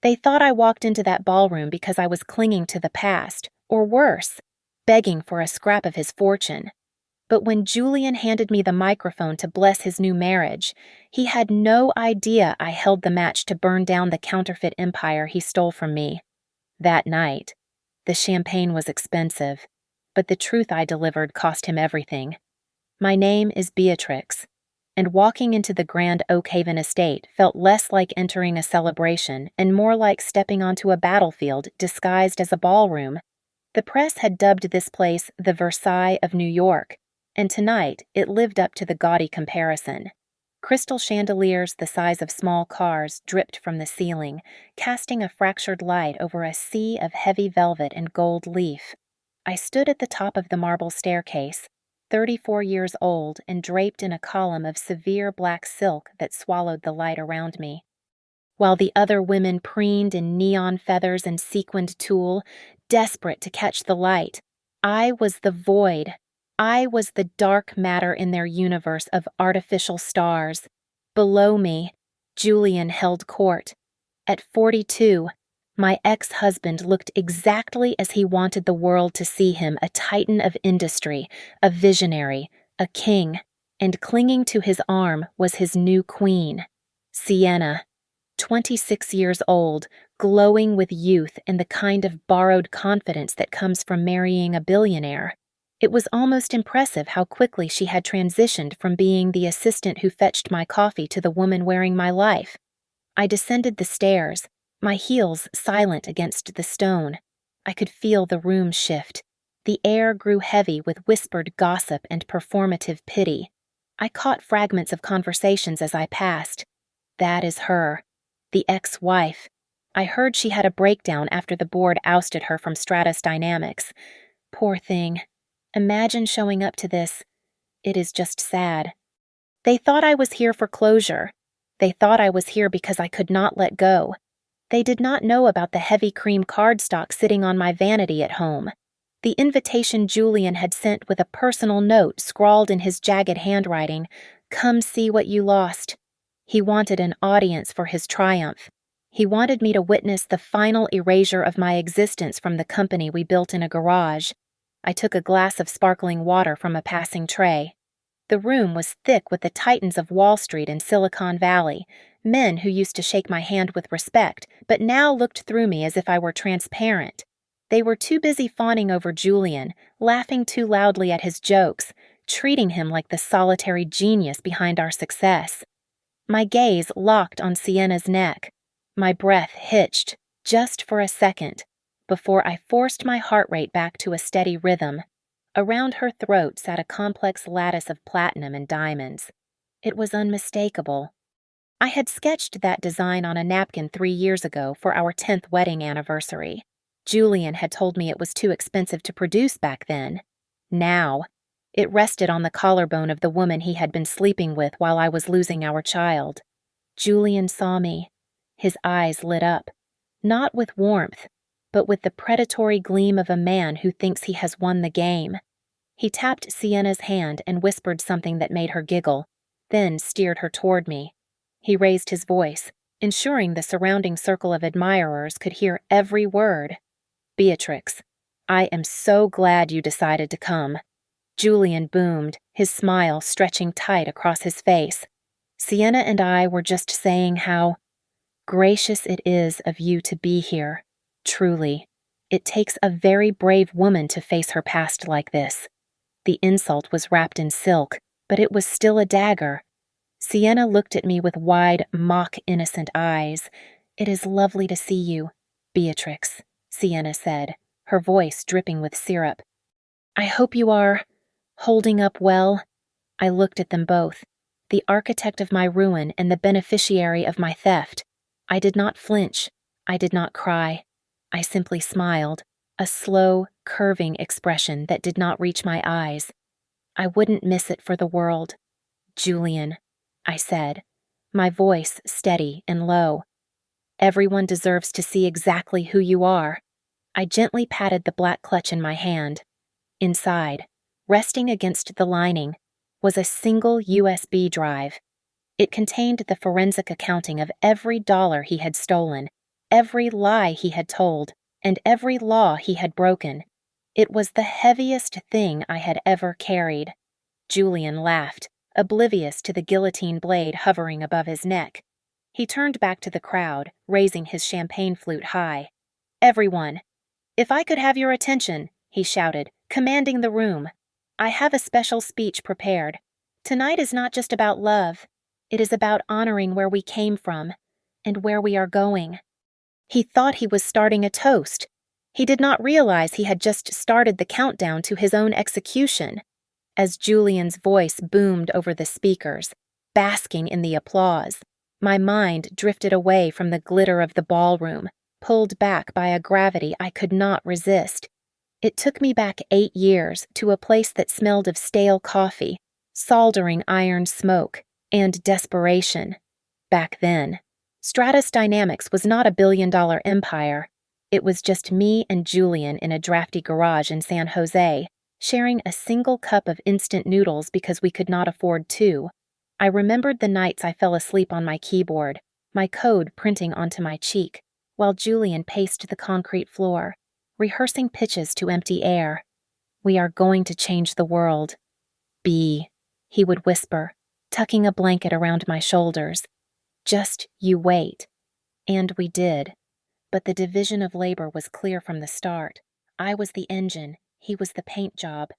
They thought I walked into that ballroom because I was clinging to the past, or worse, begging for a scrap of his fortune. But when Julian handed me the microphone to bless his new marriage, he had no idea I held the match to burn down the counterfeit empire he stole from me. That night, the champagne was expensive, but the truth I delivered cost him everything. My name is Beatrix, and walking into the grand Oakhaven estate felt less like entering a celebration and more like stepping onto a battlefield disguised as a ballroom. The press had dubbed this place the Versailles of New York, and tonight it lived up to the gaudy comparison. Crystal chandeliers the size of small cars dripped from the ceiling, casting a fractured light over a sea of heavy velvet and gold leaf. I stood at the top of the marble staircase, 34 years old and draped in a column of severe black silk that swallowed the light around me. While the other women preened in neon feathers and sequined tulle, desperate to catch the light, I was the void. I was the dark matter in their universe of artificial stars. Below me, Julian held court. At 42, my ex-husband looked exactly as he wanted the world to see him, a titan of industry, a visionary, a king, and clinging to his arm was his new queen, Sienna, 26 years old, glowing with youth and the kind of borrowed confidence that comes from marrying a billionaire. It was almost impressive how quickly she had transitioned from being the assistant who fetched my coffee to the woman wearing my life. I descended the stairs, my heels silent against the stone. I could feel the room shift. The air grew heavy with whispered gossip and performative pity. I caught fragments of conversations as I passed. That is her, the ex-wife. I heard she had a breakdown after the board ousted her from Stratus Dynamics. Poor thing. Imagine showing up to this. It is just sad. They thought I was here for closure. They thought I was here because I could not let go. They did not know about the heavy cream cardstock sitting on my vanity at home. The invitation Julian had sent with a personal note scrawled in his jagged handwriting, "Come see what you lost." He wanted an audience for his triumph. He wanted me to witness the final erasure of my existence from the company we built in a garage. I took a glass of sparkling water from a passing tray. The room was thick with the titans of Wall Street and Silicon Valley, men who used to shake my hand with respect, but now looked through me as if I were transparent. They were too busy fawning over Julian, laughing too loudly at his jokes, treating him like the solitary genius behind our success. My gaze locked on Sienna's neck. My breath hitched, just for a second, before I forced my heart rate back to a steady rhythm. Around her throat sat a complex lattice of platinum and diamonds. It was unmistakable. I had sketched that design on a napkin 3 years ago for our 10th wedding anniversary. Julian had told me it was too expensive to produce back then. Now, it rested on the collarbone of the woman he had been sleeping with while I was losing our child. Julian saw me. His eyes lit up, not with warmth, but with the predatory gleam of a man who thinks he has won the game. He tapped Sienna's hand and whispered something that made her giggle, then steered her toward me. He raised his voice, ensuring the surrounding circle of admirers could hear every word. "Beatrix, I am so glad you decided to come." Julian boomed, his smile stretching tight across his face. "Sienna and I were just saying how gracious it is of you to be here. Truly, it takes a very brave woman to face her past like this." The insult was wrapped in silk, but it was still a dagger. Sienna looked at me with wide, mock-innocent eyes. "It is lovely to see you, Beatrix," Sienna said, her voice dripping with syrup. "I hope you are holding up well." I looked at them both, the architect of my ruin and the beneficiary of my theft. I did not flinch. I did not cry. I simply smiled, a slow, curving expression that did not reach my eyes. "I wouldn't miss it for the world." "Julian," I said, my voice steady and low. "Everyone deserves to see exactly who you are." I gently patted the black clutch in my hand. Inside, resting against the lining, was a single USB drive. It contained the forensic accounting of every dollar he had stolen, every lie he had told, and every law he had broken. It was the heaviest thing I had ever carried. Julian laughed, oblivious to the guillotine blade hovering above his neck. He turned back to the crowd, raising his champagne flute high. "Everyone, if I could have your attention," he shouted, commanding the room. "I have a special speech prepared. Tonight is not just about love. It is about honoring where we came from and where we are going." He thought he was starting a toast. He did not realize he had just started the countdown to his own execution. As Julian's voice boomed over the speakers, basking in the applause, my mind drifted away from the glitter of the ballroom, pulled back by a gravity I could not resist. It took me back 8 years to a place that smelled of stale coffee, soldering iron smoke, and desperation. Back then, Stratus Dynamics was not a billion-dollar empire. It was just me and Julian in a drafty garage in San Jose, sharing a single cup of instant noodles because we could not afford two. I remembered the nights I fell asleep on my keyboard, my code printing onto my cheek, while Julian paced the concrete floor, rehearsing pitches to empty air. "We are going to change the world. B," he would whisper, tucking a blanket around my shoulders. "Just you wait." And we did. But the division of labor was clear from the start. I was the engine, he was the paint job.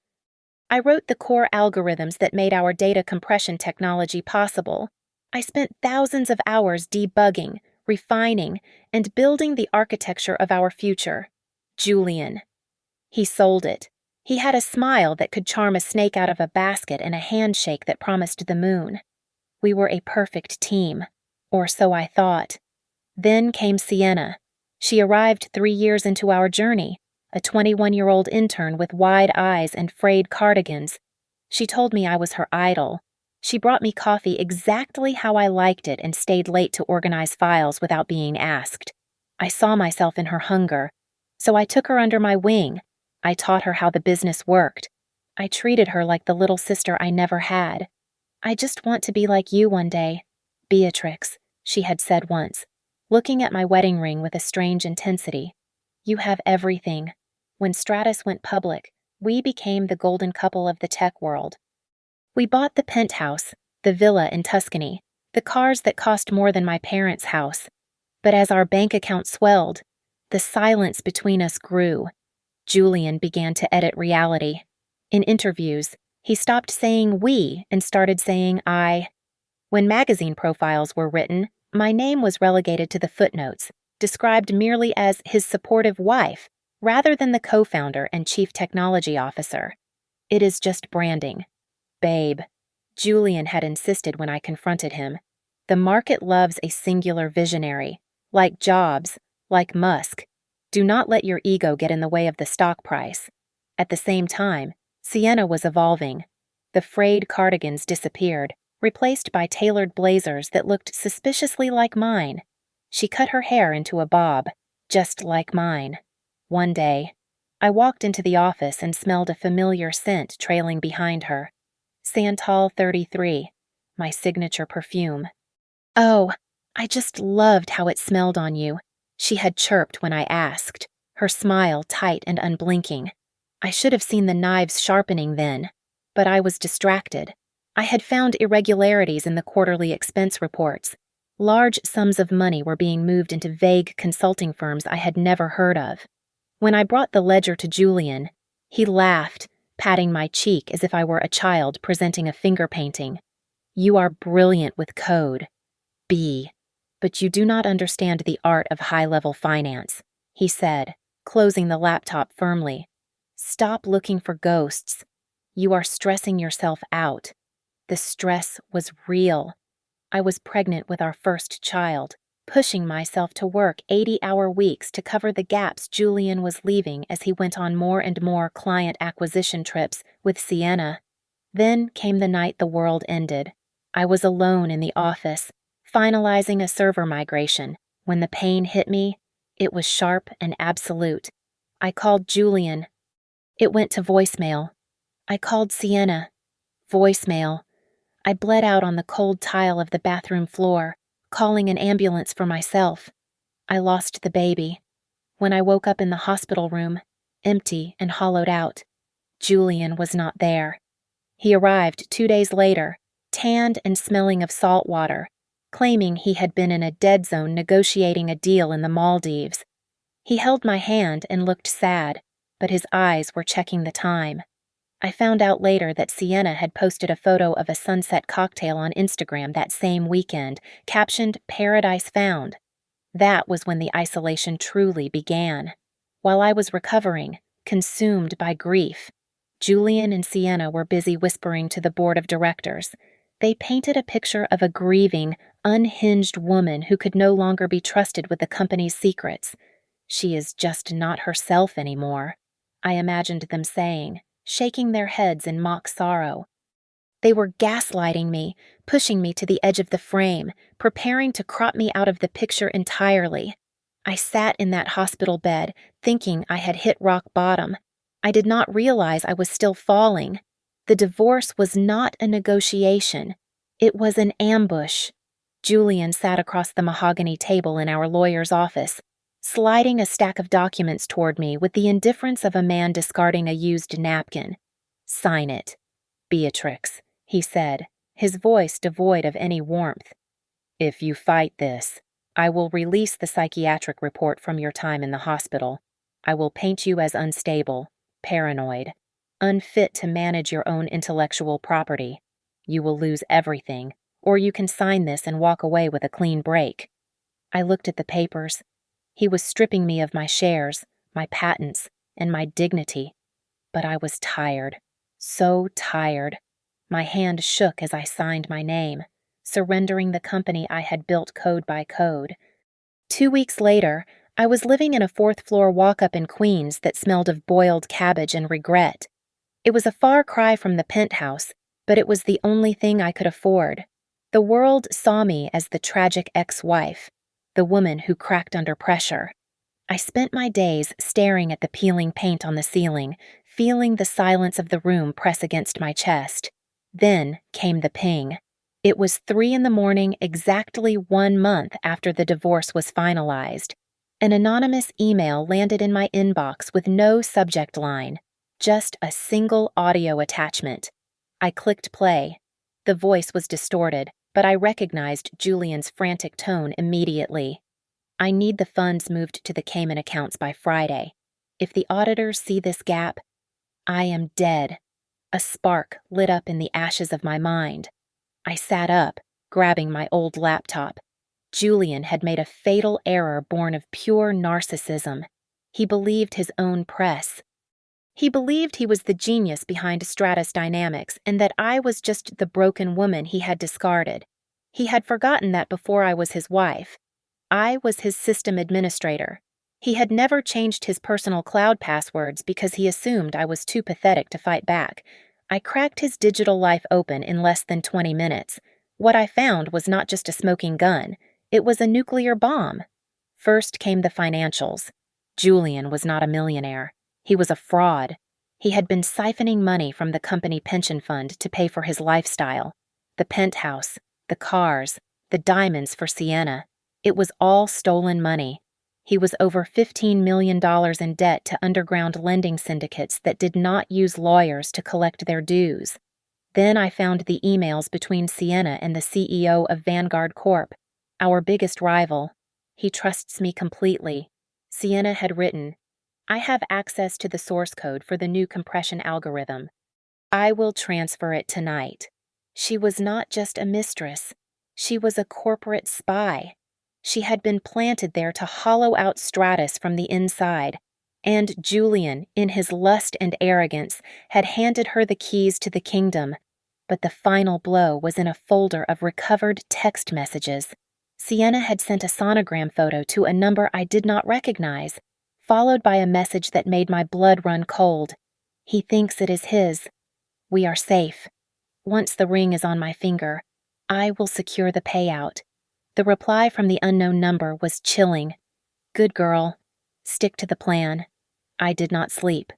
I wrote the core algorithms that made our data compression technology possible. I spent thousands of hours debugging, refining, and building the architecture of our future. Julian. He sold it. He had a smile that could charm a snake out of a basket and a handshake that promised the moon. We were a perfect team, or so I thought. Then came Sienna. She arrived 3 years into our journey, a 21-year-old intern with wide eyes and frayed cardigans. She told me I was her idol. She brought me coffee exactly how I liked it and stayed late to organize files without being asked. I saw myself in her hunger, so I took her under my wing. I taught her how the business worked. I treated her like the little sister I never had. "I just want to be like you one day, Beatrix," she had said once, looking at my wedding ring with a strange intensity. "You have everything." When Stratus went public, we became the golden couple of the tech world. We bought the penthouse, the villa in Tuscany, the cars that cost more than my parents' house. But as our bank account swelled, the silence between us grew. Julian began to edit reality. In interviews, he stopped saying we and started saying I. When magazine profiles were written, my name was relegated to the footnotes, described merely as his supportive wife, rather than the co-founder and chief technology officer. It is just branding. "Babe," Julian had insisted when I confronted him. "The market loves a singular visionary. Like Jobs, like Musk. Do not let your ego get in the way of the stock price." At the same time, Sienna was evolving. The frayed cardigans disappeared, replaced by tailored blazers that looked suspiciously like mine. She cut her hair into a bob, just like mine. One day, I walked into the office and smelled a familiar scent trailing behind her. Santal 33, my signature perfume. "Oh, I just loved how it smelled on you," she had chirped when I asked, her smile tight and unblinking. I should have seen the knives sharpening then, but I was distracted. I had found irregularities in the quarterly expense reports. Large sums of money were being moved into vague consulting firms I had never heard of. When I brought the ledger to Julian, he laughed, patting my cheek as if I were a child presenting a finger painting. "You are brilliant with code, B, but you do not understand the art of high-level finance," he said, closing the laptop firmly. "Stop looking for ghosts. You are stressing yourself out." The stress was real. I was pregnant with our first child, pushing myself to work 80-hour weeks to cover the gaps Julian was leaving as he went on more and more client acquisition trips with Sienna. Then came the night the world ended. I was alone in the office, finalizing a server migration. When the pain hit me, it was sharp and absolute. I called Julian. It went to voicemail. I called Sienna. Voicemail. I bled out on the cold tile of the bathroom floor, calling an ambulance for myself. I lost the baby. When I woke up in the hospital room, empty and hollowed out, Julian was not there. He arrived 2 days later, tanned and smelling of salt water, claiming he had been in a dead zone negotiating a deal in the Maldives. He held my hand and looked sad, but his eyes were checking the time. I found out later that Sienna had posted a photo of a sunset cocktail on Instagram that same weekend, captioned "Paradise Found." That was when the isolation truly began. While I was recovering, consumed by grief, Julian and Sienna were busy whispering to the board of directors. They painted a picture of a grieving, unhinged woman who could no longer be trusted with the company's secrets. "She is just not herself anymore," I imagined them saying, shaking their heads in mock sorrow. They were gaslighting me, pushing me to the edge of the frame, preparing to crop me out of the picture entirely. I sat in that hospital bed, thinking I had hit rock bottom. I did not realize I was still falling. The divorce was not a negotiation. It was an ambush. Julian sat across the mahogany table in our lawyer's office, sliding a stack of documents toward me with the indifference of a man discarding a used napkin. "Sign it, Beatrix," he said, his voice devoid of any warmth. "If you fight this, I will release the psychiatric report from your time in the hospital. I will paint you as unstable, paranoid, unfit to manage your own intellectual property. You will lose everything, or you can sign this and walk away with a clean break." I looked at the papers. He was stripping me of my shares, my patents, and my dignity. But I was tired, so tired. My hand shook as I signed my name, surrendering the company I had built code by code. 2 weeks later, I was living in a fourth-floor walk-up in Queens that smelled of boiled cabbage and regret. It was a far cry from the penthouse, but it was the only thing I could afford. The world saw me as the tragic ex-wife, the woman who cracked under pressure. I spent my days staring at the peeling paint on the ceiling, feeling the silence of the room press against my chest. Then came the ping. It was 3 a.m, exactly 1 month after the divorce was finalized. An anonymous email landed in my inbox with no subject line, just a single audio attachment. I clicked play. The voice was distorted, but I recognized Julian's frantic tone immediately. "I need the funds moved to the Cayman accounts by Friday. If the auditors see this gap, I am dead." A spark lit up in the ashes of my mind. I sat up, grabbing my old laptop. Julian had made a fatal error born of pure narcissism. He believed his own press. He believed he was the genius behind Stratus Dynamics and that I was just the broken woman he had discarded. He had forgotten that before I was his wife, I was his system administrator. He had never changed his personal cloud passwords because he assumed I was too pathetic to fight back. I cracked his digital life open in less than 20 minutes. What I found was not just a smoking gun. It was a nuclear bomb. First came the financials. Julian was not a millionaire. He was a fraud. He had been siphoning money from the company pension fund to pay for his lifestyle. The penthouse, the cars, the diamonds for Sienna. It was all stolen money. He was over $15 million in debt to underground lending syndicates that did not use lawyers to collect their dues. Then I found the emails between Sienna and the CEO of Vanguard Corp, our biggest rival. "He trusts me completely." Sienna had written, "I have access to the source code for the new compression algorithm. I will transfer it tonight." She was not just a mistress. She was a corporate spy. She had been planted there to hollow out Stratus from the inside, and Julian, in his lust and arrogance, had handed her the keys to the kingdom. But the final blow was in a folder of recovered text messages. Sienna had sent a sonogram photo to a number I did not recognize, followed by a message that made my blood run cold. "He thinks it is his. We are safe. Once the ring is on my finger, I will secure the payout." The reply from the unknown number was chilling. "Good girl. Stick to the plan." I did not sleep.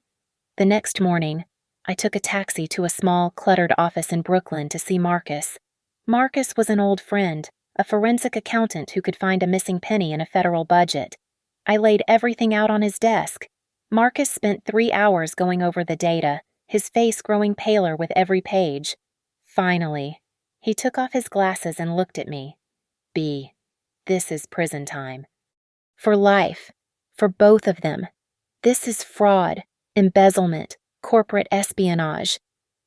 The next morning, I took a taxi to a small, cluttered office in Brooklyn to see Marcus. Marcus was an old friend, a forensic accountant who could find a missing penny in a federal budget. I laid everything out on his desk. Marcus spent 3 hours going over the data, his face growing paler with every page. Finally, he took off his glasses and looked at me. B, this is prison time. For life. For both of them. This is fraud, embezzlement, corporate espionage,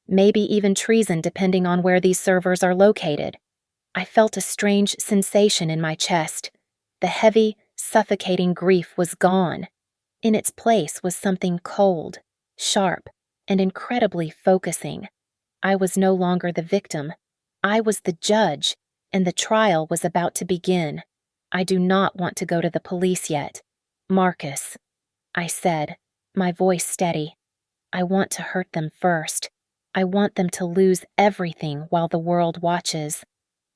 maybe even treason depending on where these servers are located. I felt a strange sensation in my chest. The heavy, suffocating grief was gone. In its place was something cold, sharp, and incredibly focusing. I was no longer the victim. I was the judge, and the trial was about to begin. I do not want to go to the police yet. Marcus, I said, my voice steady. I want to hurt them first. I want them to lose everything while the world watches.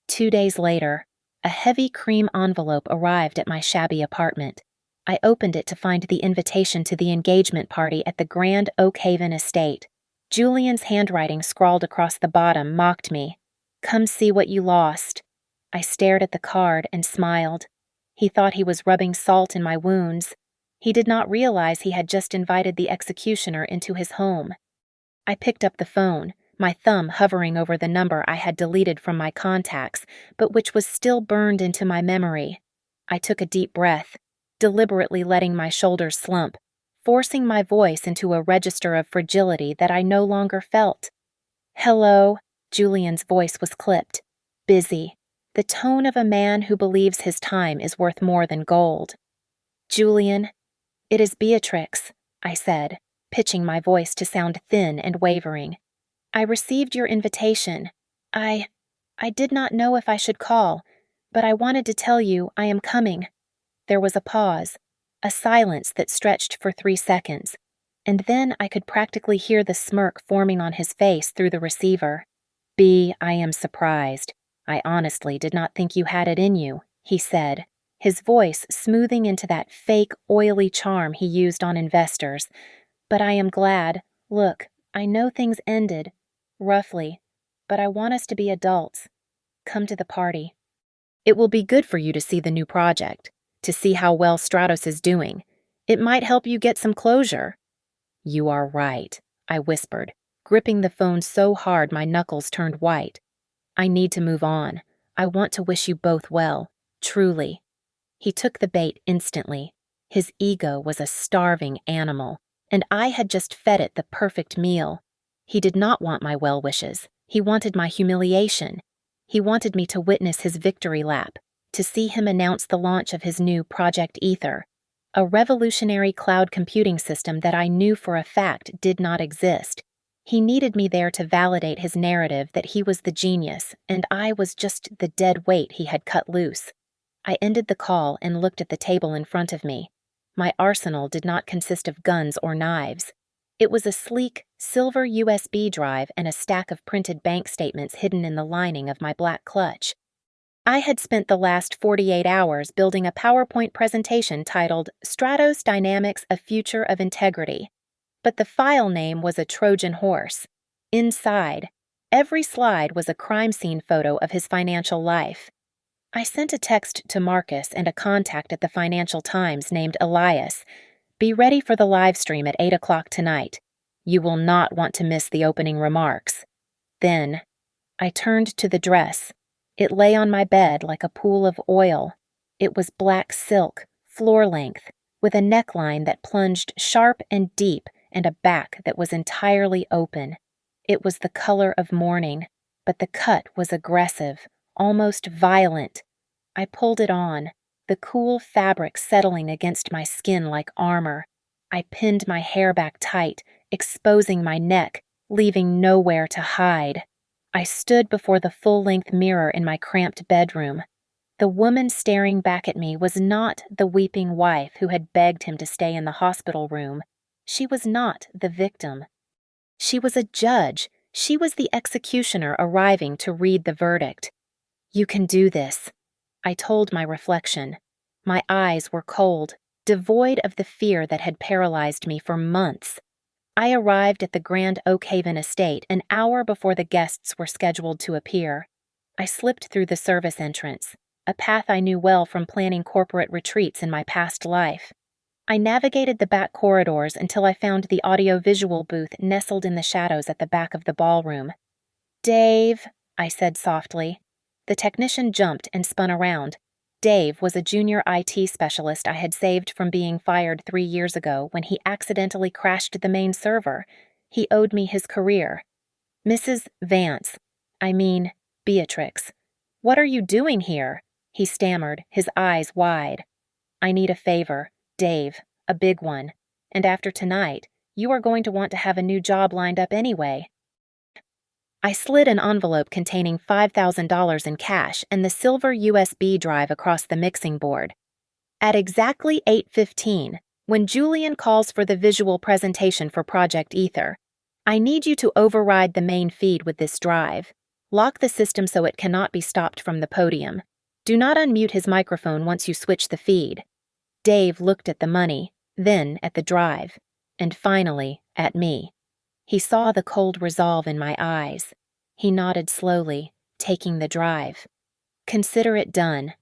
2 days later, a heavy cream envelope arrived at my shabby apartment. I opened it to find the invitation to the engagement party at the Grand Oak Haven estate. Julian's handwriting scrawled across the bottom mocked me. Come see what you lost. I stared at the card and smiled. He thought he was rubbing salt in my wounds. He did not realize he had just invited the executioner into his home. I picked up the phone, my thumb hovering over the number I had deleted from my contacts, but which was still burned into my memory. I took a deep breath, deliberately letting my shoulders slump, forcing my voice into a register of fragility that I no longer felt. Hello, Julian's voice was clipped, busy, the tone of a man who believes his time is worth more than gold. Julian, it is Beatrix, I said, pitching my voice to sound thin and wavering. I received your invitation. I did not know if I should call, but I wanted to tell you I am coming. There was a pause, a silence that stretched for 3 seconds, and then I could practically hear the smirk forming on his face through the receiver. B, I am surprised. I honestly did not think you had it in you, he said, his voice smoothing into that fake, oily charm he used on investors. But I am glad. Look, I know things ended, roughly, but I want us to be adults. Come to the party. It will be good for you to see the new project, to see how well Stratos is doing. It might help you get some closure. You are right, I whispered, gripping the phone so hard my knuckles turned white. I need to move on. I want to wish you both well, truly. He took the bait instantly. His ego was a starving animal, and I had just fed it the perfect meal. He did not want my well wishes. He wanted my humiliation. He wanted me to witness his victory lap, to see him announce the launch of his new Project Ether, a revolutionary cloud computing system that I knew for a fact did not exist. He needed me there to validate his narrative that he was the genius, and I was just the dead weight he had cut loose. I ended the call and looked at the table in front of me. My arsenal did not consist of guns or knives. It was a sleek, silver USB drive and a stack of printed bank statements hidden in the lining of my black clutch. I had spent the last 48 hours building a PowerPoint presentation titled Stratos Dynamics: A Future of Integrity. But the file name was a Trojan horse. Inside, every slide was a crime scene photo of his financial life. I sent a text to Marcus and a contact at the Financial Times named Elias. Be ready for the live stream at 8 o'clock tonight. You will not want to miss the opening remarks. Then, I turned to the dress. It lay on my bed like a pool of oil. It was black silk, floor length, with a neckline that plunged sharp and deep and a back that was entirely open. It was the color of mourning, but the cut was aggressive, almost violent. I pulled it on, the cool fabric settling against my skin like armor. I pinned my hair back tight, exposing my neck, leaving nowhere to hide. I stood before the full-length mirror in my cramped bedroom. The woman staring back at me was not the weeping wife who had begged him to stay in the hospital room. She was not the victim. She was a judge. She was the executioner arriving to read the verdict. You can do this, I told my reflection. My eyes were cold, devoid of the fear that had paralyzed me for months. I arrived at the Grand Oak Haven estate an hour before the guests were scheduled to appear. I slipped through the service entrance, a path I knew well from planning corporate retreats in my past life. I navigated the back corridors until I found the audio-visual booth nestled in the shadows at the back of the ballroom. "Dave," I said softly. The technician jumped and spun around. Dave was a junior IT specialist I had saved from being fired 3 years ago when he accidentally crashed the main server. He owed me his career. "Mrs. Vance, I mean, Beatrix. What are you doing here?" he stammered, his eyes wide. "I need a favor, Dave, a big one. And after tonight, you are going to want to have a new job lined up anyway." I slid an envelope containing $5,000 in cash and the silver USB drive across the mixing board. At exactly 8:15, when Julian calls for the visual presentation for Project Ether, I need you to override the main feed with this drive. Lock the system so it cannot be stopped from the podium. Do not unmute his microphone once you switch the feed. Dave looked at the money, then at the drive, and finally at me. He saw the cold resolve in my eyes. He nodded slowly, taking the drive. "Consider it done."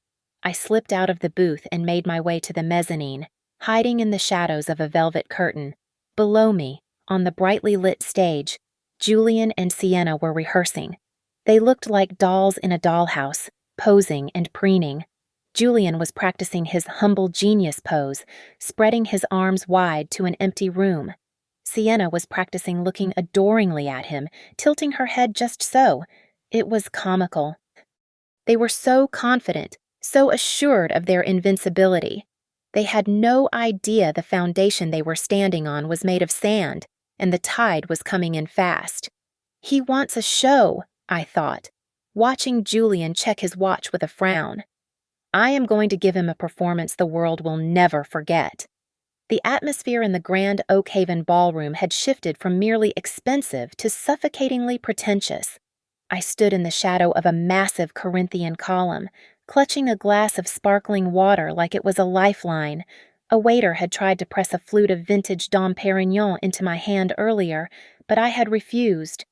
I slipped out of the booth and made my way to the mezzanine, hiding in the shadows of a velvet curtain. Below me, on the brightly lit stage, Julian and Sienna were rehearsing. They looked like dolls in a dollhouse, posing and preening. Julian was practicing his humble genius pose, spreading his arms wide to an empty room. Sienna was practicing looking adoringly at him, tilting her head just so. It was comical. They were so confident, so assured of their invincibility. They had no idea the foundation they were standing on was made of sand, and the tide was coming in fast. "He wants a show," I thought, watching Julian check his watch with a frown. "I am going to give him a performance the world will never forget." The atmosphere in the grand Oakhaven ballroom had shifted from merely expensive to suffocatingly pretentious. I stood in the shadow of a massive Corinthian column, clutching a glass of sparkling water like it was a lifeline. A waiter had tried to press a flute of vintage Dom Perignon into my hand earlier, but I had refused.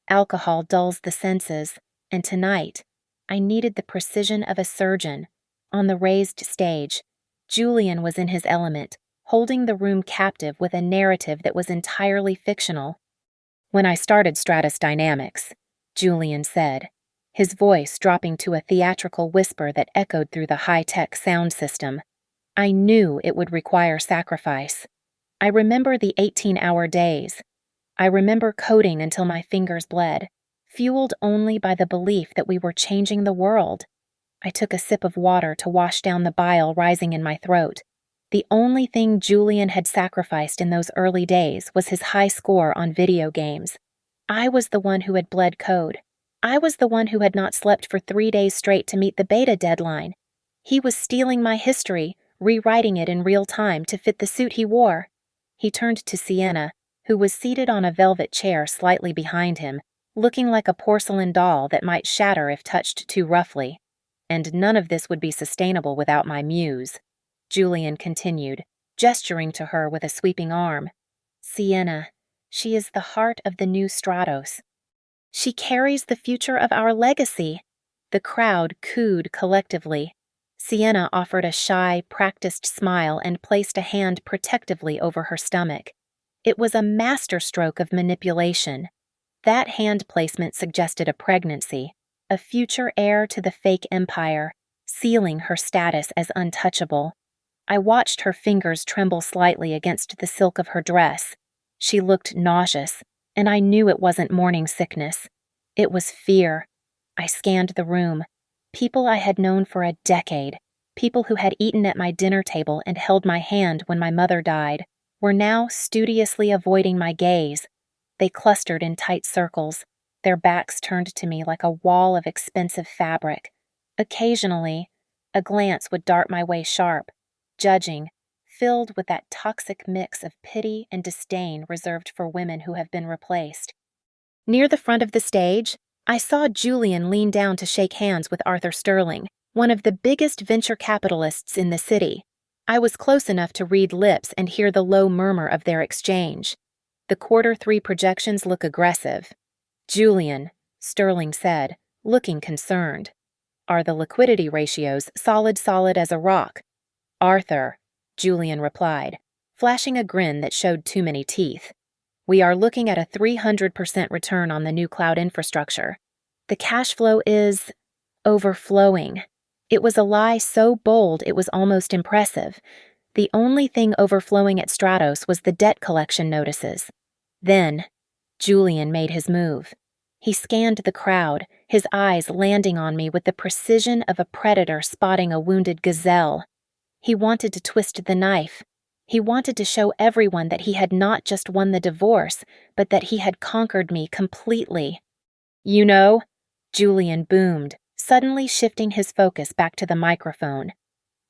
Alcohol dulls the senses, and tonight, I needed the precision of a surgeon. On the raised stage, Julian was in his element, holding the room captive with a narrative that was entirely fictional. "When I started Stratus Dynamics," Julian said, his voice dropping to a theatrical whisper that echoed through the high-tech sound system, "I knew it would require sacrifice. I remember the 18-hour days. I remember coding until my fingers bled, fueled only by the belief that we were changing the world." I took a sip of water to wash down the bile rising in my throat. The only thing Julian had sacrificed in those early days was his high score on video games. I was the one who had bled code. I was the one who had not slept for 3 days straight to meet the beta deadline. He was stealing my history, rewriting it in real time to fit the suit he wore. He turned to Sienna, who was seated on a velvet chair slightly behind him, looking like a porcelain doll that might shatter if touched too roughly. "And none of this would be sustainable without my muse," Julian continued, gesturing to her with a sweeping arm. "Sienna, she is the heart of the new Stratos. She carries the future of our legacy." The crowd cooed collectively. Sienna offered a shy, practiced smile and placed a hand protectively over her stomach. It was a masterstroke of manipulation. That hand placement suggested a pregnancy, a future heir to the fake empire, sealing her status as untouchable. I watched her fingers tremble slightly against the silk of her dress. She looked nauseous, and I knew it wasn't morning sickness. It was fear. I scanned the room. People I had known for a decade, people who had eaten at my dinner table and held my hand when my mother died, were now studiously avoiding my gaze. They clustered in tight circles, their backs turned to me like a wall of expensive fabric. Occasionally, a glance would dart my way sharp, judging, filled with that toxic mix of pity and disdain reserved for women who have been replaced. Near the front of the stage, I saw Julian lean down to shake hands with Arthur Sterling, one of the biggest venture capitalists in the city. I was close enough to read lips and hear the low murmur of their exchange. "The Q3 projections look aggressive." "Julian," Sterling said, looking concerned. Are the liquidity ratios solid as a rock? Arthur, Julian replied, flashing a grin that showed too many teeth. We are looking at a 300% return on the new cloud infrastructure. The cash flow is overflowing. It was a lie so bold it was almost impressive. The only thing overflowing at Stratos was the debt collection notices. Then, Julian made his move. He scanned the crowd, his eyes landing on me with the precision of a predator spotting a wounded gazelle. He wanted to twist the knife. He wanted to show everyone that he had not just won the divorce, but that he had conquered me completely. You know, Julian boomed, suddenly shifting his focus back to the microphone.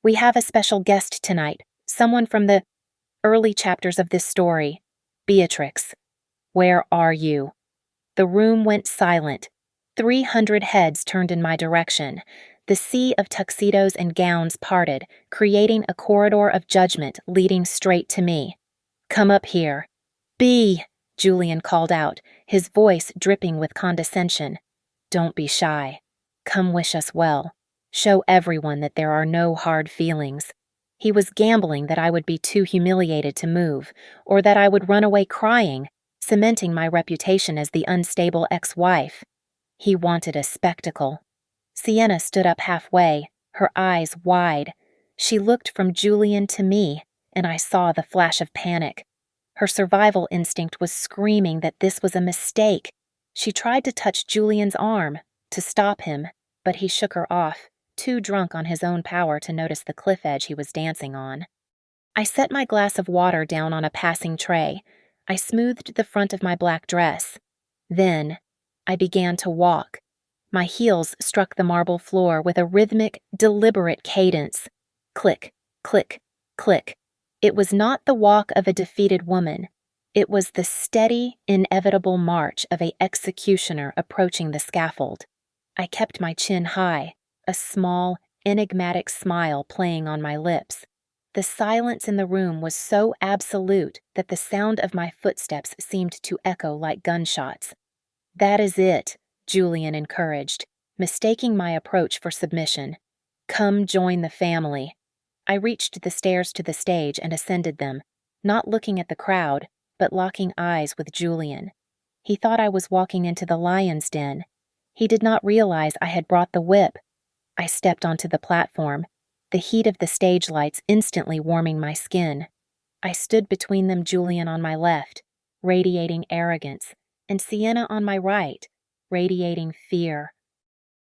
We have a special guest tonight, someone from the early chapters of this story. Beatrix, where are you? The room went silent. 300 heads turned in my direction. The sea of tuxedos and gowns parted, creating a corridor of judgment leading straight to me. Come up here. Bea, Julian called out, his voice dripping with condescension. Don't be shy. Come wish us well. Show everyone that there are no hard feelings. He was gambling that I would be too humiliated to move, or that I would run away crying, cementing my reputation as the unstable ex-wife. He wanted a spectacle. Sienna stood up halfway, her eyes wide. She looked from Julian to me, and I saw the flash of panic. Her survival instinct was screaming that this was a mistake. She tried to touch Julian's arm, to stop him, but he shook her off, too drunk on his own power to notice the cliff edge he was dancing on. I set my glass of water down on a passing tray. I smoothed the front of my black dress. Then, I began to walk. My heels struck the marble floor with a rhythmic, deliberate cadence. Click, click, click. It was not the walk of a defeated woman. It was the steady, inevitable march of an executioner approaching the scaffold. I kept my chin high, a small, enigmatic smile playing on my lips. The silence in the room was so absolute that the sound of my footsteps seemed to echo like gunshots. That is it, Julian encouraged, mistaking my approach for submission. Come join the family. I reached the stairs to the stage and ascended them, not looking at the crowd, but locking eyes with Julian. He thought I was walking into the lion's den. He did not realize I had brought the whip. I stepped onto the platform, the heat of the stage lights instantly warming my skin. I stood between them, Julian on my left, radiating arrogance, and Sienna on my right, radiating fear.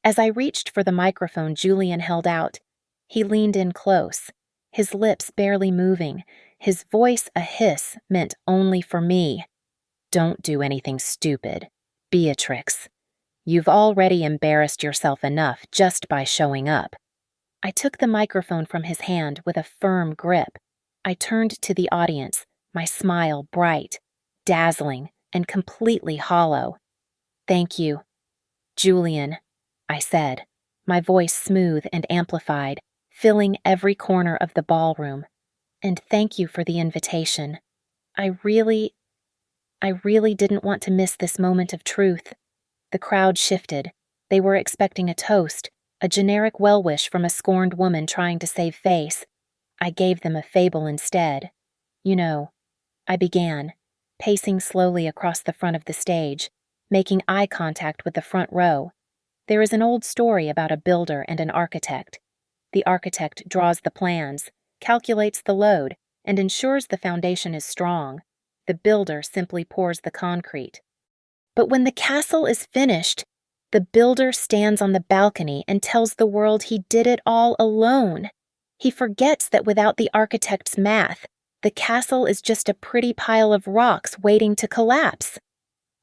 As I reached for the microphone Julian held out, he leaned in close, his lips barely moving, his voice a hiss meant only for me. Don't do anything stupid, Beatrix. You've already embarrassed yourself enough just by showing up. I took the microphone from his hand with a firm grip. I turned to the audience, my smile bright, dazzling, and completely hollow. Thank you, Julian, I said, my voice smooth and amplified, filling every corner of the ballroom. And thank you for the invitation. I really didn't want to miss this moment of truth. The crowd shifted. They were expecting a toast, a generic well-wish from a scorned woman trying to save face. I gave them a fable instead. You know, I began, pacing slowly across the front of the stage, making eye contact with the front row. There is an old story about a builder and an architect. The architect draws the plans, calculates the load, and ensures the foundation is strong. The builder simply pours the concrete. But when the castle is finished, the builder stands on the balcony and tells the world he did it all alone. He forgets that without the architect's math, the castle is just a pretty pile of rocks waiting to collapse.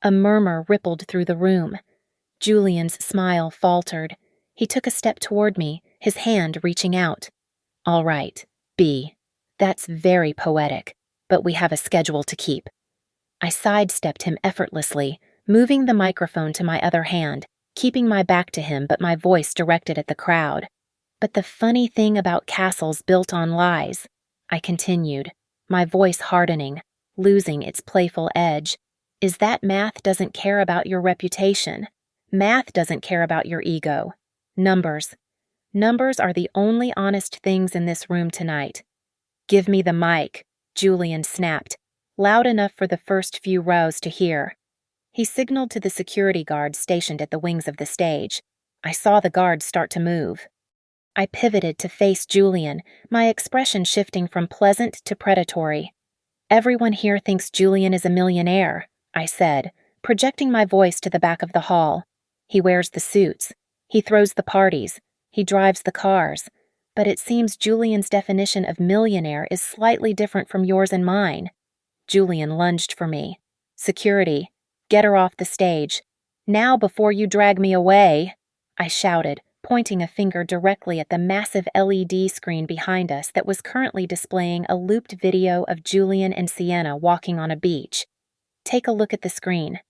A murmur rippled through the room. Julian's smile faltered. He took a step toward me, his hand reaching out. All right, B. That's very poetic, but we have a schedule to keep. I sidestepped him effortlessly, moving the microphone to my other hand, keeping my back to him but my voice directed at the crowd. But the funny thing about castles built on lies, I continued, my voice hardening, losing its playful edge, is that math doesn't care about your reputation. Math doesn't care about your ego. Numbers. Numbers are the only honest things in this room tonight. Give me the mic, Julian snapped, loud enough for the first few rows to hear. He signaled to the security guard stationed at the wings of the stage. I saw the guards start to move. I pivoted to face Julian, my expression shifting from pleasant to predatory. Everyone here thinks Julian is a millionaire, I said, projecting my voice to the back of the hall. He wears the suits. He throws the parties. He drives the cars. But it seems Julian's definition of millionaire is slightly different from yours and mine. Julian lunged for me. Security, get her off the stage. Now before you drag me away, I shouted, pointing a finger directly at the massive LED screen behind us that was currently displaying a looped video of Julian and Sienna walking on a beach. Take a look at the screen.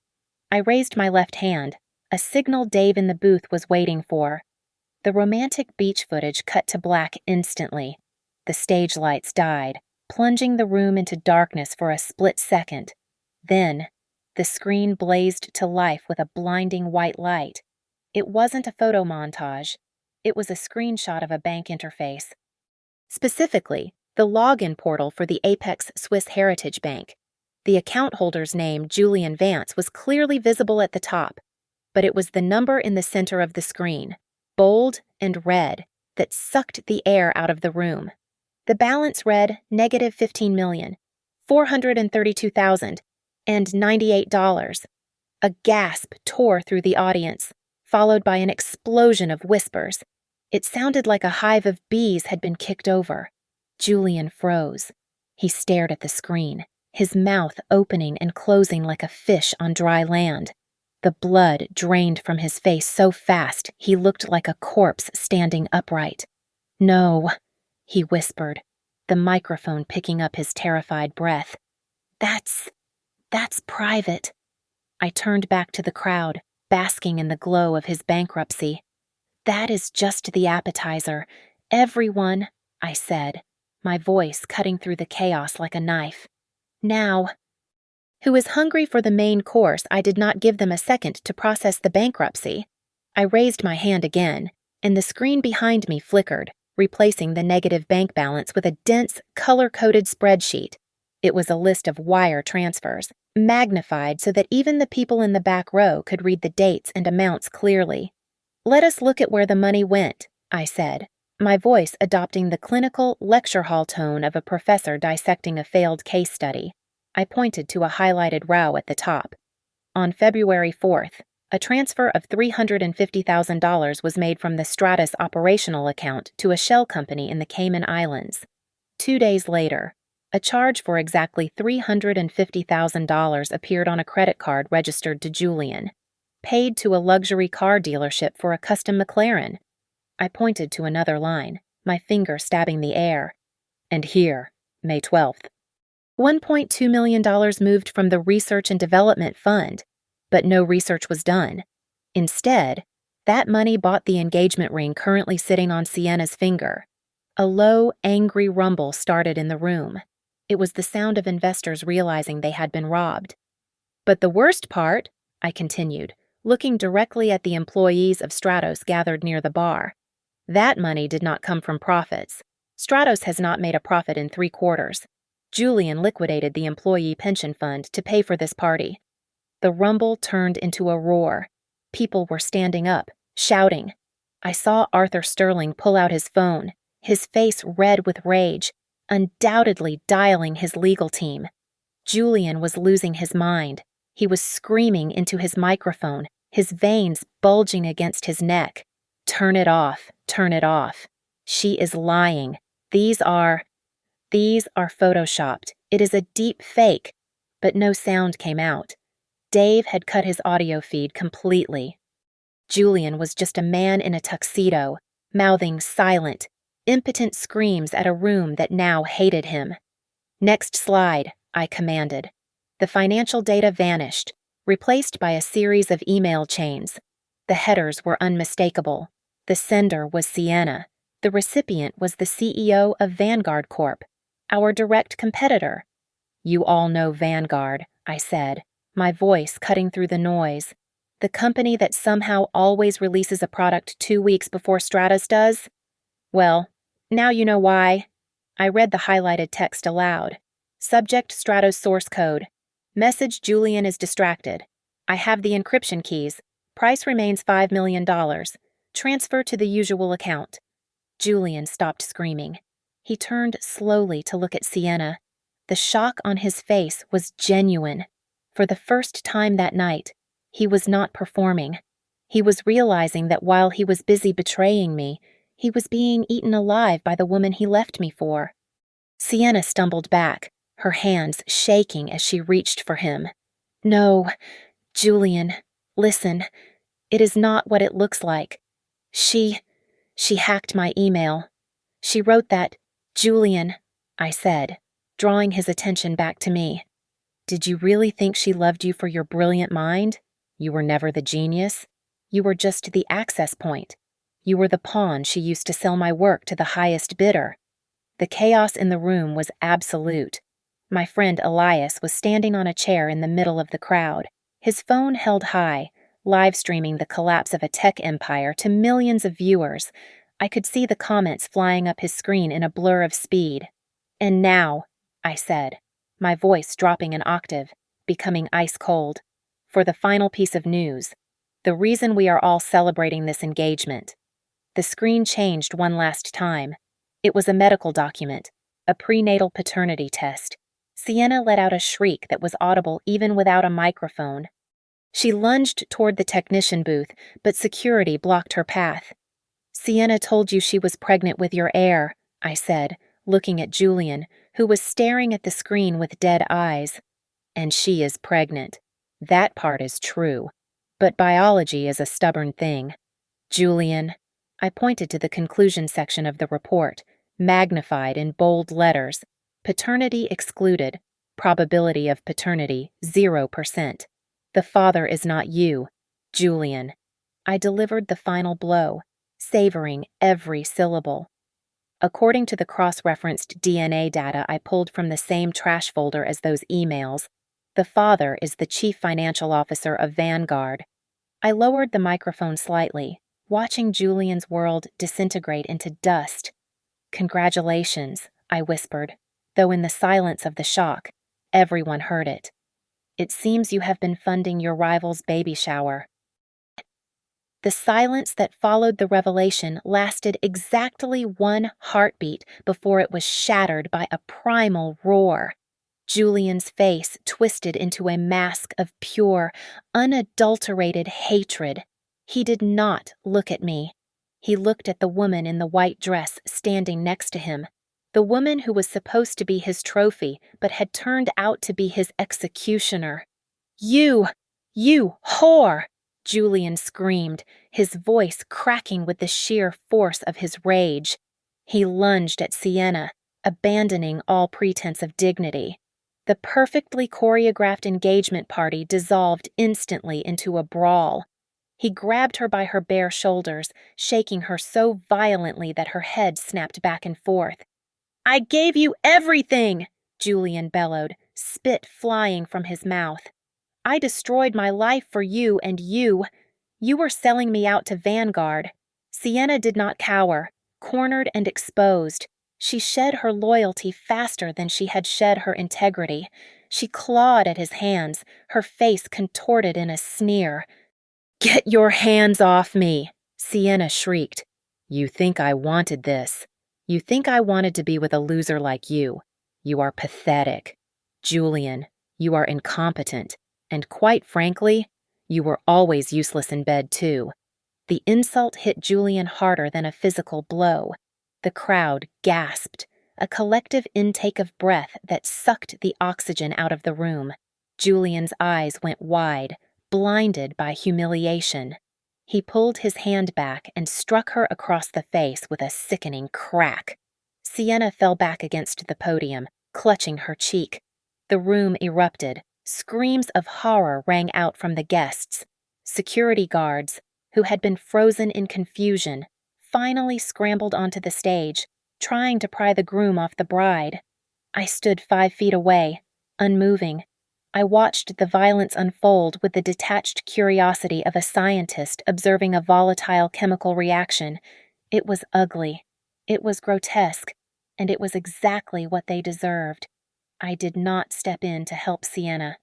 I raised my left hand, a signal Dave in the booth was waiting for. The romantic beach footage cut to black instantly. The stage lights died, plunging the room into darkness for a split second. Then, the screen blazed to life with a blinding white light. It wasn't a photo montage. It was a screenshot of a bank interface. Specifically, the login portal for the Apex Swiss Heritage Bank. The account holder's name, Julian Vance, was clearly visible at the top, but it was the number in the center of the screen, bold and red, that sucked the air out of the room. The balance read -$15,432,098. A gasp tore through the audience, followed by an explosion of whispers. It sounded like a hive of bees had been kicked over. Julian froze. He stared at the screen, his mouth opening and closing like a fish on dry land. The blood drained from his face so fast he looked like a corpse standing upright. "No," he whispered, the microphone picking up his terrified breath. That's private." I turned back to the crowd, basking in the glow of his bankruptcy. "That is just the appetizer. Everyone," I said, my voice cutting through the chaos like a knife. "Now," who is hungry for the main course, I did not give them a second to process the bankruptcy. I raised my hand again, and the screen behind me flickered, replacing the negative bank balance with a dense, color-coded spreadsheet. It was a list of wire transfers, magnified so that even the people in the back row could read the dates and amounts clearly. "Let us look at where the money went," I said, my voice adopting the clinical lecture hall tone of a professor dissecting a failed case study. I pointed to a highlighted row at the top. On February 4th, a transfer of $350,000 was made from the Stratus operational account to a shell company in the Cayman Islands. 2 days later, a charge for exactly $350,000 appeared on a credit card registered to Julian, paid to a luxury car dealership for a custom McLaren. I pointed to another line, my finger stabbing the air. And here, May 12th. $1.2 million moved from the Research and Development Fund, but no research was done. Instead, that money bought the engagement ring currently sitting on Sienna's finger. A low, angry rumble started in the room. It was the sound of investors realizing they had been robbed. "But the worst part," I continued, looking directly at the employees of Stratos gathered near the bar, "that money did not come from profits. Stratos has not made a profit in 3 quarters. Julian liquidated the employee pension fund to pay for this party." The rumble turned into a roar. People were standing up, shouting. I saw Arthur Sterling pull out his phone, his face red with rage, undoubtedly dialing his legal team. Julian was losing his mind. He was screaming into his microphone, his veins bulging against his neck. "Turn it off, turn it off. She is lying. These are photoshopped. It is a deep fake." But no sound came out. Dave had cut his audio feed completely. Julian was just a man in a tuxedo, mouthing silent, impotent screams at a room that now hated him. "Next slide," I commanded. The financial data vanished, replaced by a series of email chains. The headers were unmistakable. The sender was Sienna. The recipient was the CEO of Vanguard Corp., our direct competitor. "You all know Vanguard," I said, my voice cutting through the noise. The company that somehow always releases a product 2 weeks before Stratus does? Well, now you know why. I read the highlighted text aloud. Subject Stratos source code. Message Julian is distracted. I have the encryption keys. Price remains $5 million. Transfer to the usual account. Julian stopped screaming. He turned slowly to look at Sienna. The shock on his face was genuine. For the first time that night, he was not performing. He was realizing that while he was busy betraying me, he was being eaten alive by the woman he left me for. Sienna stumbled back, her hands shaking as she reached for him. No, Julian, listen. It is not what it looks like. She hacked my email. She wrote that, Julian, I said, drawing his attention back to me. Did you really think she loved you for your brilliant mind? You were never the genius. You were just the access point. You were the pawn she used to sell my work to the highest bidder. The chaos in the room was absolute. My friend Elias was standing on a chair in the middle of the crowd, his phone held high, live streaming the collapse of a tech empire to millions of viewers. I could see the comments flying up his screen in a blur of speed. And now, I said, my voice dropping an octave, becoming ice cold, for the final piece of news, the reason we are all celebrating this engagement. The screen changed one last time. It was a medical document, a prenatal paternity test. Sienna let out a shriek that was audible even without a microphone. She lunged toward the technician booth, but security blocked her path. Sienna told you she was pregnant with your heir, I said, looking at Julian, who was staring at the screen with dead eyes. And she is pregnant. That part is true. But biology is a stubborn thing. Julian, I pointed to the conclusion section of the report, magnified in bold letters. Paternity excluded. Probability of paternity, 0%. The father is not you, Julian. I delivered the final blow, savoring every syllable. According to the cross-referenced DNA data I pulled from the same trash folder as those emails, the father is the chief financial officer of Vanguard. I lowered the microphone slightly, watching Julian's world disintegrate into dust. Congratulations, I whispered, though in the silence of the shock, everyone heard it. It seems you have been funding your rival's baby shower. The silence that followed the revelation lasted exactly 1 heartbeat before it was shattered by a primal roar. Julian's face twisted into a mask of pure, unadulterated hatred. He did not look at me. He looked at the woman in the white dress standing next to him, the woman who was supposed to be his trophy but had turned out to be his executioner. You whore! Julian screamed, his voice cracking with the sheer force of his rage. He lunged at Sienna, abandoning all pretense of dignity. The perfectly choreographed engagement party dissolved instantly into a brawl. He grabbed her by her bare shoulders, shaking her so violently that her head snapped back and forth. I gave you everything, Julian bellowed, spit flying from his mouth. I destroyed my life for you and you. You were selling me out to Vanguard. Sienna did not cower, cornered and exposed. She shed her loyalty faster than she had shed her integrity. She clawed at his hands, her face contorted in a sneer. Get your hands off me, Sienna shrieked. You think I wanted this. You think I wanted to be with a loser like you. You are pathetic. Julian, you are incompetent. And quite frankly, you were always useless in bed too. The insult hit Julian harder than a physical blow. The crowd gasped, a collective intake of breath that sucked the oxygen out of the room. Julian's eyes went wide, blinded by humiliation. He pulled his hand back and struck her across the face with a sickening crack. Sienna fell back against the podium, clutching her cheek. The room erupted. Screams of horror rang out from the guests. Security guards, who had been frozen in confusion, finally scrambled onto the stage, trying to pry the groom off the bride. I stood 5 feet away, unmoving. I watched the violence unfold with the detached curiosity of a scientist observing a volatile chemical reaction. It was ugly. It was grotesque. And it was exactly what they deserved. I did not step in to help Sienna.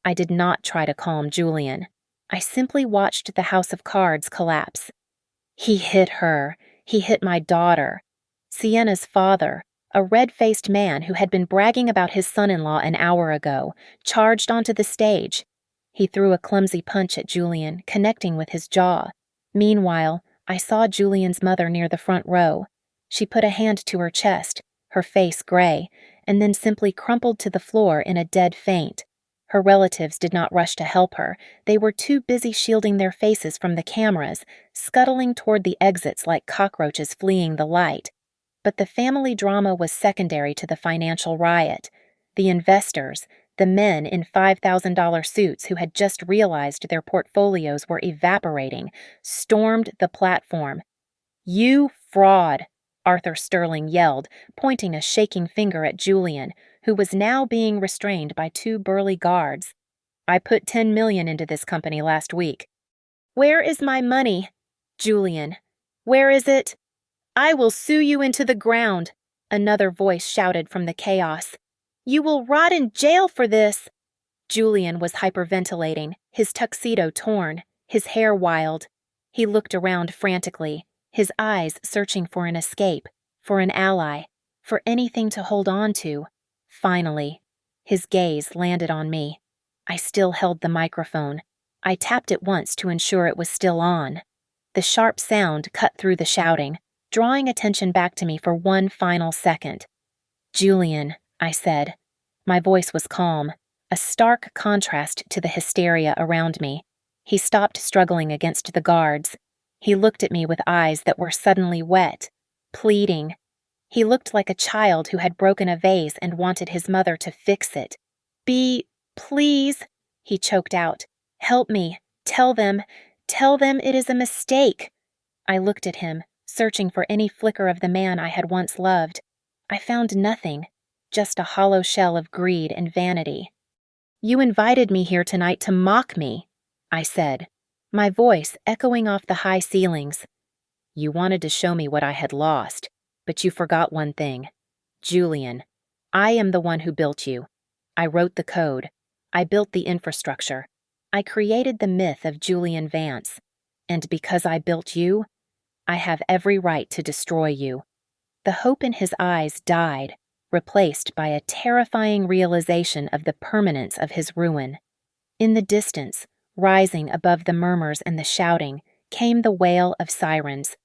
I did not try to calm Julian. I simply watched the house of cards collapse. He hit her. He hit my daughter. Sienna's father, a red-faced man who had been bragging about his son-in-law an hour ago, charged onto the stage. He threw a clumsy punch at Julian, connecting with his jaw. Meanwhile, I saw Julian's mother near the front row. She put a hand to her chest, her face gray, and then simply crumpled to the floor in a dead faint. Her relatives did not rush to help her. They were too busy shielding their faces from the cameras, scuttling toward the exits like cockroaches fleeing the light. But the family drama was secondary to the financial riot. The investors, the men in $5,000 suits who had just realized their portfolios were evaporating, stormed the platform. "You fraud!" Arthur Sterling yelled, pointing a shaking finger at Julian, who was now being restrained by two burly guards. "I put $10 million into this company last week." "Where is my money?" "Julian, where is it?" "I will sue you into the ground," another voice shouted from the chaos. "You will rot in jail for this." Julian was hyperventilating, his tuxedo torn, his hair wild. He looked around frantically, his eyes searching for an escape, for an ally, for anything to hold on to. Finally, his gaze landed on me. I still held the microphone. I tapped it once to ensure it was still on. The sharp sound cut through the shouting, drawing attention back to me for one final second. "Julian," I said. My voice was calm, a stark contrast to the hysteria around me. He stopped struggling against the guards. He looked at me with eyes that were suddenly wet, pleading. He looked like a child who had broken a vase and wanted his mother to fix it. Please," he choked out. "Help me. Tell them it is a mistake." I looked at him, searching for any flicker of the man I had once loved. I found nothing, just a hollow shell of greed and vanity. "You invited me here tonight to mock me," I said, my voice echoing off the high ceilings. "You wanted to show me what I had lost, but you forgot one thing. Julian, I am the one who built you. I wrote the code. I built the infrastructure. I created the myth of Julian Vance. And because I built you, I have every right to destroy you." The hope in his eyes died, replaced by a terrifying realization of the permanence of his ruin. In the distance, rising above the murmurs and the shouting, came the wail of sirens.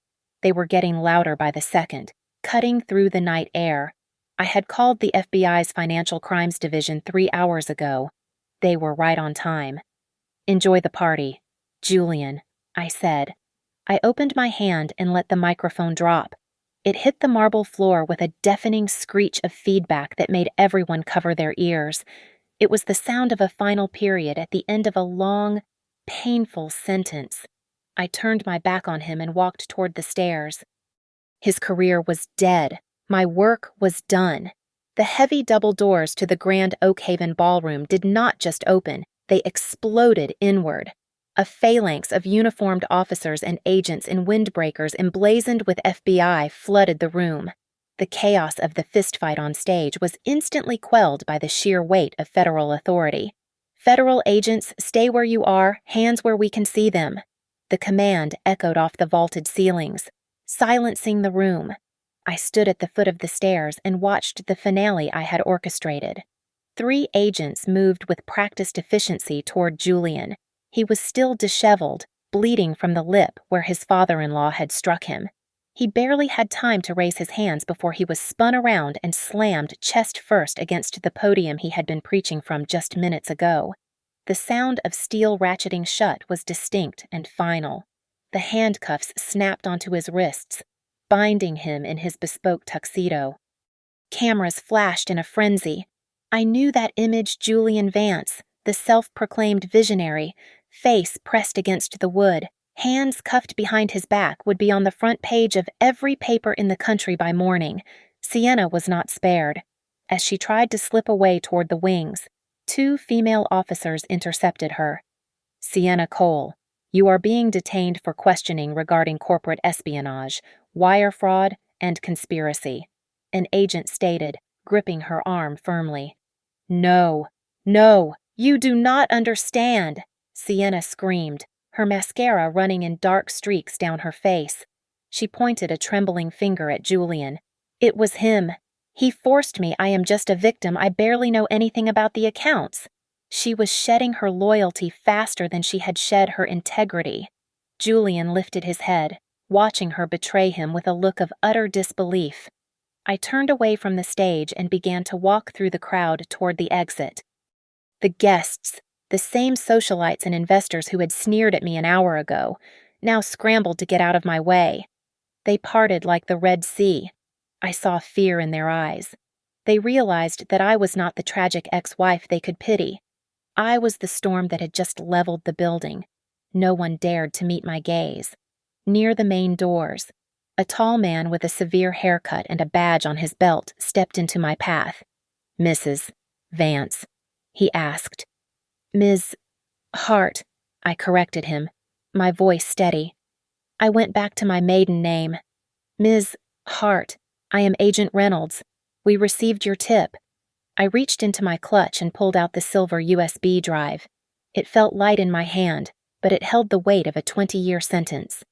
They were getting louder by the second, cutting through the night air. I had called the FBI's Financial Crimes Division 3 hours ago. They were right on time. "Enjoy the party, Julian," I said. I opened my hand and let the microphone drop. It hit the marble floor with a deafening screech of feedback that made everyone cover their ears. It was the sound of a final period at the end of a long, painful sentence. I turned my back on him and walked toward the stairs. His career was dead. My work was done. The heavy double doors to the Grand Oak Haven ballroom did not just open, they exploded inward. A phalanx of uniformed officers and agents in windbreakers emblazoned with FBI flooded the room. The chaos of the fistfight on stage was instantly quelled by the sheer weight of federal authority. "Federal agents, stay where you are, hands where we can see them." The command echoed off the vaulted ceilings, silencing the room. I stood at the foot of the stairs and watched the finale I had orchestrated. 3 agents moved with practiced efficiency toward Julian. He was still disheveled, bleeding from the lip where his father-in-law had struck him. He barely had time to raise his hands before he was spun around and slammed chest first against the podium he had been preaching from just minutes ago. The sound of steel ratcheting shut was distinct and final. The handcuffs snapped onto his wrists, binding him in his bespoke tuxedo. Cameras flashed in a frenzy. I knew that image Julian Vance, the self-proclaimed visionary, face pressed against the wood, hands cuffed behind his back, would be on the front page of every paper in the country by morning. Sienna was not spared. As she tried to slip away toward the wings, 2 female officers intercepted her. "Sienna Cole, you are being detained for questioning regarding corporate espionage, wire fraud, and conspiracy," an agent stated, gripping her arm firmly. "No, no, you do not understand," Sienna screamed, her mascara running in dark streaks down her face. She pointed a trembling finger at Julian. "It was him. He forced me. I am just a victim. I barely know anything about the accounts." She was shedding her loyalty faster than she had shed her integrity. Julian lifted his head, watching her betray him with a look of utter disbelief. I turned away from the stage and began to walk through the crowd toward the exit. The guests, the same socialites and investors who had sneered at me an hour ago, now scrambled to get out of my way. They parted like the Red Sea. I saw fear in their eyes. They realized that I was not the tragic ex-wife they could pity. I was the storm that had just leveled the building. No one dared to meet my gaze. Near the main doors, a tall man with a severe haircut and a badge on his belt stepped into my path. "Mrs. Vance," he asked. "Ms. Hart," I corrected him, my voice steady. I went back to my maiden name. "Ms. Hart, I am Agent Reynolds. We received your tip." I reached into my clutch and pulled out the silver USB drive. It felt light in my hand, but it held the weight of a 20-year sentence.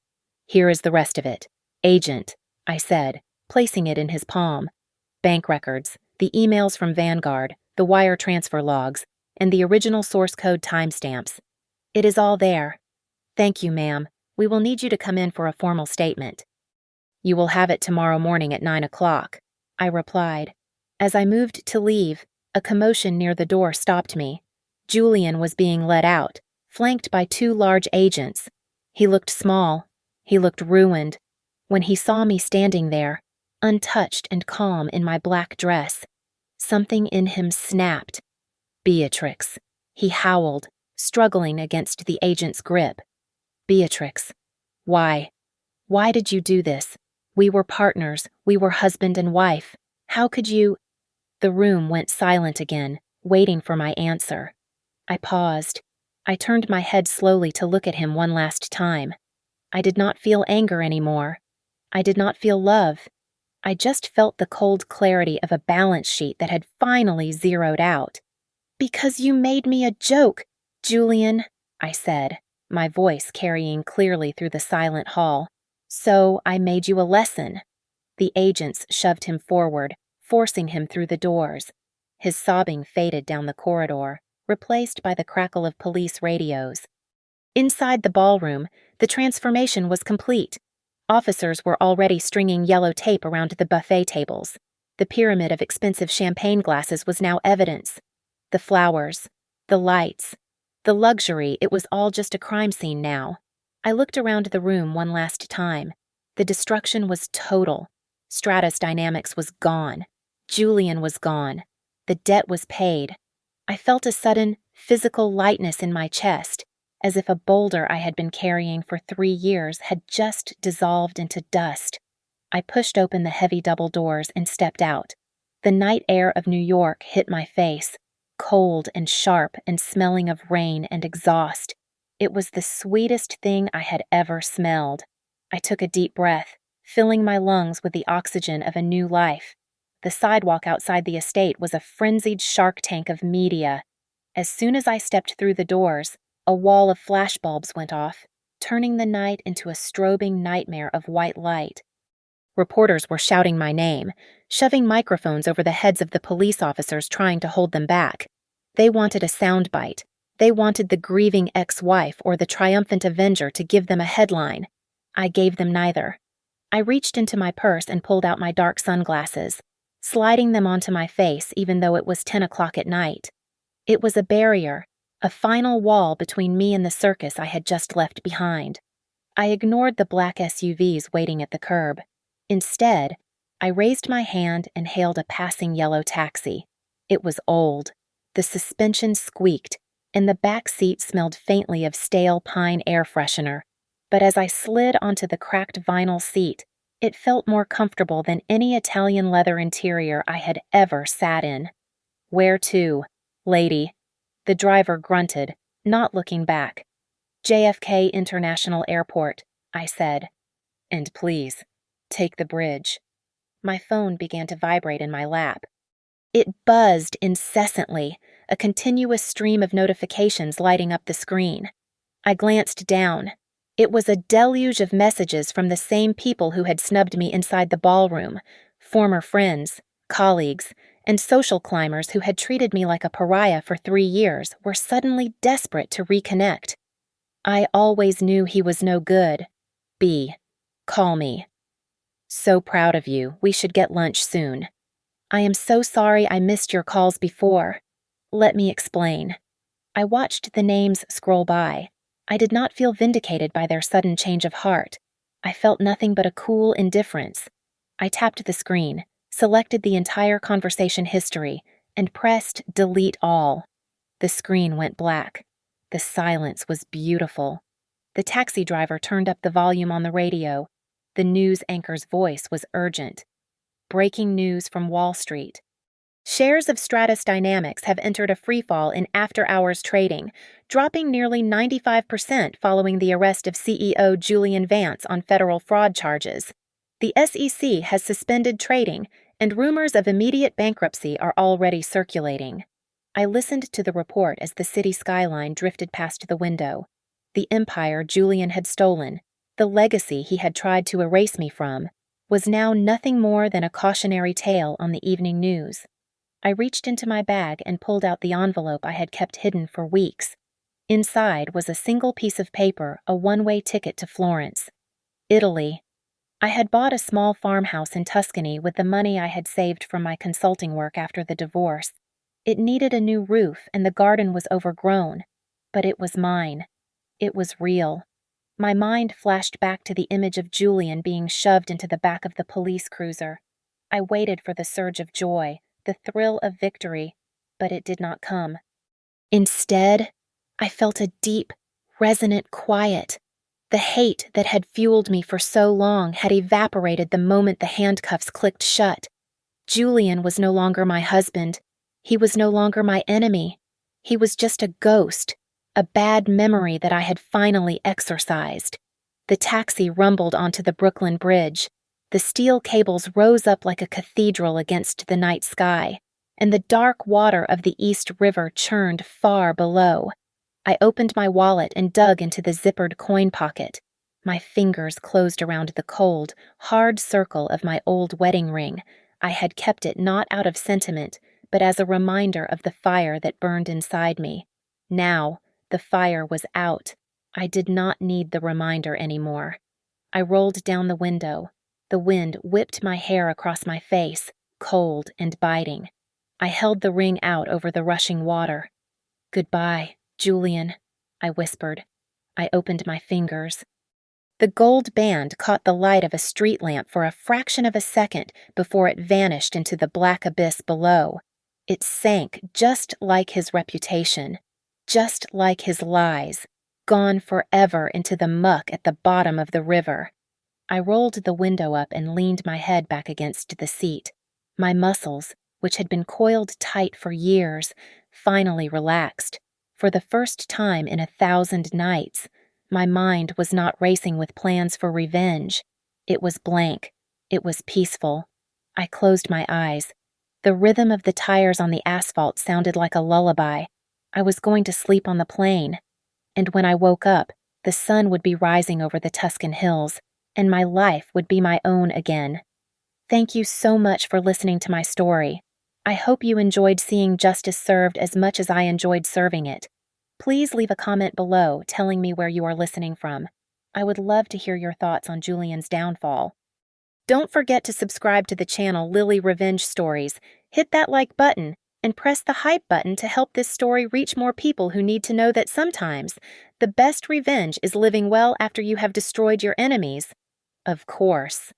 "Here is the rest of it. Agent," I said, placing it in his palm. "Bank records, the emails from Vanguard, the wire transfer logs, and the original source code timestamps. It is all there. Thank you, ma'am. We will need you to come in for a formal statement." "You will have it tomorrow morning at 9 o'clock, I replied. As I moved to leave, a commotion near the door stopped me. Julian was being led out, flanked by 2 large agents. He looked small. He looked ruined. When he saw me standing there, untouched and calm in my black dress, something in him snapped. "Beatrix," he howled, struggling against the agent's grip. "Beatrix, why? Why did you do this? We were partners. We were husband and wife. How could you—" The room went silent again, waiting for my answer. I paused. I turned my head slowly to look at him one last time. I did not feel anger anymore. I did not feel love. I just felt the cold clarity of a balance sheet that had finally zeroed out. "Because you made me a joke, Julian," I said, my voice carrying clearly through the silent hall. "So I made you a lesson." The agents shoved him forward, forcing him through the doors. His sobbing faded down the corridor, replaced by the crackle of police radios. Inside the ballroom, the transformation was complete. Officers were already stringing yellow tape around the buffet tables. The pyramid of expensive champagne glasses was now evidence. The flowers, the lights, the luxury, it was all just a crime scene now. I looked around the room one last time. The destruction was total. Stratus Dynamics was gone. Julian was gone. The debt was paid. I felt a sudden, physical lightness in my chest, as if a boulder I had been carrying for 3 years had just dissolved into dust. I pushed open the heavy double doors and stepped out. The night air of New York hit my face, cold and sharp and smelling of rain and exhaust. It was the sweetest thing I had ever smelled. I took a deep breath, filling my lungs with the oxygen of a new life. The sidewalk outside the estate was a frenzied shark tank of media. As soon as I stepped through the doors, a wall of flashbulbs went off, turning the night into a strobing nightmare of white light. Reporters were shouting my name, shoving microphones over the heads of the police officers trying to hold them back. They wanted a soundbite. They wanted the grieving ex-wife or the triumphant avenger to give them a headline. I gave them neither. I reached into my purse and pulled out my dark sunglasses, sliding them onto my face even though it was 10 o'clock at night. It was a barrier, a final wall between me and the circus I had just left behind. I ignored the black SUVs waiting at the curb. Instead, I raised my hand and hailed a passing yellow taxi. It was old. The suspension squeaked, and the back seat smelled faintly of stale pine air freshener. But as I slid onto the cracked vinyl seat, it felt more comfortable than any Italian leather interior I had ever sat in. "Where to, lady?" The driver grunted, not looking back. JFK International Airport, I said. And please, take the bridge. My phone began to vibrate in my lap. It buzzed incessantly, a continuous stream of notifications lighting up the screen. I glanced down. It was a deluge of messages from the same people who had snubbed me inside the ballroom, former friends, colleagues, and social climbers who had treated me like a pariah for 3 years were suddenly desperate to reconnect. I always knew he was no good. B. Call me. So proud of you. We should get lunch soon. I am so sorry I missed your calls before. Let me explain. I watched the names scroll by. I did not feel vindicated by their sudden change of heart. I felt nothing but a cool indifference. I tapped the screen, selected the entire conversation history, and pressed delete all. The screen went black. The silence was beautiful. The taxi driver turned up the volume on the radio. The news anchor's voice was urgent. Breaking news from Wall Street. Shares of Stratus Dynamics have entered a freefall in after-hours trading, dropping nearly 95% following the arrest of CEO Julian Vance on federal fraud charges. The SEC has suspended trading, and rumors of immediate bankruptcy are already circulating. I listened to the report as the city skyline drifted past the window. The empire Julian had stolen, the legacy he had tried to erase me from, was now nothing more than a cautionary tale on the evening news. I reached into my bag and pulled out the envelope I had kept hidden for weeks. Inside was a single piece of paper, a one-way ticket to Florence. Italy. I had bought a small farmhouse in Tuscany with the money I had saved from my consulting work after the divorce. It needed a new roof and the garden was overgrown, but it was mine. It was real. My mind flashed back to the image of Julian being shoved into the back of the police cruiser. I waited for the surge of joy, the thrill of victory, but it did not come. Instead, I felt a deep, resonant quiet. The hate that had fueled me for so long had evaporated the moment the handcuffs clicked shut. Julian was no longer my husband. He was no longer my enemy. He was just a ghost, a bad memory that I had finally exorcised. The taxi rumbled onto the Brooklyn Bridge. The steel cables rose up like a cathedral against the night sky, and the dark water of the East River churned far below. I opened my wallet and dug into the zippered coin pocket. My fingers closed around the cold, hard circle of my old wedding ring. I had kept it not out of sentiment, but as a reminder of the fire that burned inside me. Now, the fire was out. I did not need the reminder anymore. I rolled down the window. The wind whipped my hair across my face, cold and biting. I held the ring out over the rushing water. "Goodbye, Julian," I whispered. I opened my fingers. The gold band caught the light of a street lamp for a fraction of a second before it vanished into the black abyss below. It sank just like his reputation, just like his lies, gone forever into the muck at the bottom of the river. I rolled the window up and leaned my head back against the seat. My muscles, which had been coiled tight for years, finally relaxed. For the first time in 1,000 nights, my mind was not racing with plans for revenge. It was blank. It was peaceful. I closed my eyes. The rhythm of the tires on the asphalt sounded like a lullaby. I was going to sleep on the plane. And when I woke up, the sun would be rising over the Tuscan hills, and my life would be my own again. Thank you so much for listening to my story. I hope you enjoyed seeing justice served as much as I enjoyed serving it. Please leave a comment below telling me where you are listening from. I would love to hear your thoughts on Julian's downfall. Don't forget to subscribe to the channel Lily Revenge Stories, hit that like button, and press the hype button to help this story reach more people who need to know that sometimes the best revenge is living well after you have destroyed your enemies. Of course.